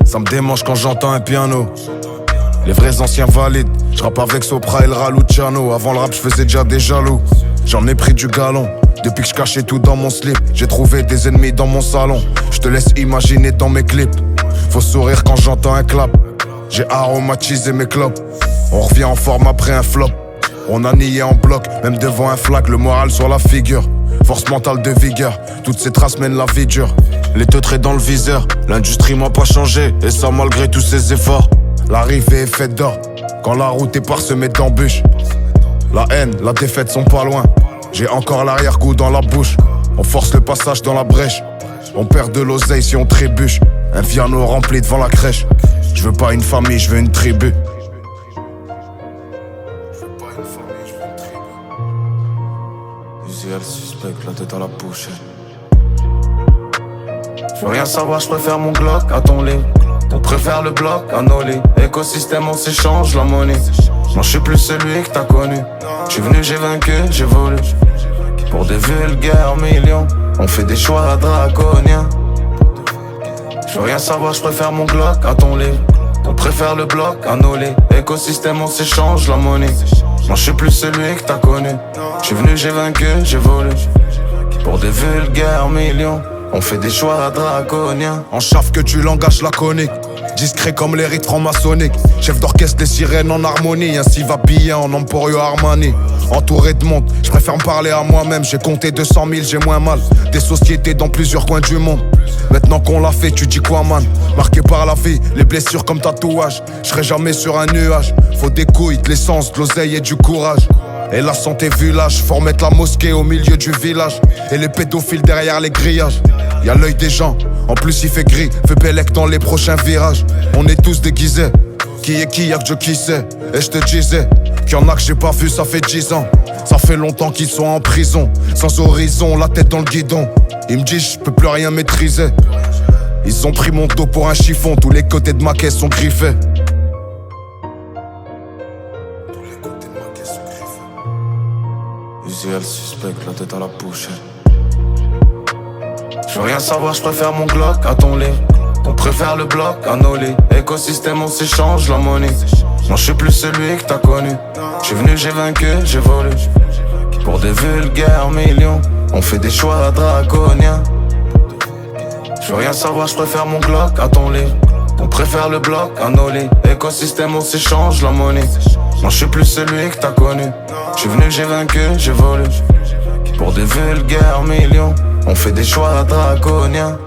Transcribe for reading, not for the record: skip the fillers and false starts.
Ça me démange quand j'entends un piano. Les vrais anciens valides, je rappe avec Sopra et le Raluciano. Avant le rap je faisais déjà des jaloux. J'en ai pris du galon. Depuis que je cachais tout dans mon slip, j'ai trouvé des ennemis dans mon salon. Je te laisse imaginer dans mes clips. Faut sourire quand j'entends un clap. J'ai aromatisé mes clopes. On revient en forme après un flop. On a nié en bloc, même devant un flag, le moral sur la figure. Force mentale de vigueur, toutes ces traces mènent la vie dure. Les teutrés dans le viseur, l'industrie m'a pas changé, et ça malgré tous ses efforts. L'arrivée est faite d'or, quand la route est parsemée d'embûches. La haine, la défaite sont pas loin. J'ai encore l'arrière-goût dans la bouche. On force le passage dans la brèche. On perd de l'oseille si on trébuche. Un piano rempli devant la crèche. Je veux pas une famille, je veux une tribu. Usuel suspect, la tête à la pochette. Je veux rien savoir, je préfère mon Glock à ton lit. On préfère le bloc à nos lits. Écosystème, on s'échange la monnaie. Non, je suis plus celui que t'as connu. Je suis venu, j'ai vaincu, j'ai volé. Pour des vulgaires millions, on fait des choix draconiens. Je veux rien savoir, je préfère mon Glock à ton lit. On préfère le bloc à nos lits. Écosystème, on s'échange la monnaie. Non, je suis plus celui que t'as connu. Je suis venu, j'ai vaincu, j'ai volé. Pour des vulgaires millions, on fait des choix draconiens. En chaffe que du langage laconique, discret comme les rites franc-maçonniques. Chef d'orchestre, les sirènes en harmonie. Ainsi va piller en Emporio Armani. Entouré de monde, je préfère me parler à moi-même. J'ai compté 200 000, j'ai moins mal. Des sociétés dans plusieurs coins du monde. Maintenant qu'on l'a fait, tu dis quoi man? Marqué par la vie, les blessures comme tatouage. Je serai jamais sur un nuage. Faut des couilles, de l'essence, de l'oseille et du courage. Et la santé village, faut remettre la mosquée au milieu du village. Et les pédophiles derrière les grillages. Y'a l'œil des gens, en plus il fait gris. Fais Bélec dans les prochains virages. On est tous déguisés. Qui est qui, y'a que Dieu qui sait. Et je te disais qu'il y en a que j'ai pas vu, ça fait 10 ans. Ça fait longtemps qu'ils sont en prison. Sans horizon, la tête dans le guidon. Ils me disent je peux plus rien maîtriser. Ils ont pris mon dos pour un chiffon. Tous les côtés de ma caisse sont griffés. Usuel suspect, la tête à la pochette. Je veux rien savoir, je préfère mon Glock à ton lit. On préfère le bloc à nos lits. Écosystème, on s'échange la monnaie. Non, je suis plus celui que t'as connu. Je suis venu, j'ai vaincu, j'ai volé. Pour des vulgaires millions, on fait des choix draconiens. Je veux rien savoir, je préfère mon Glock à ton lit. On préfère le bloc à nos lits. Écosystème, on s'échange la monnaie. Non, je suis plus celui que t'as connu. Je suis venu, j'ai vaincu, j'ai volé. Pour des vulgaires millions, on fait des choix draconiens.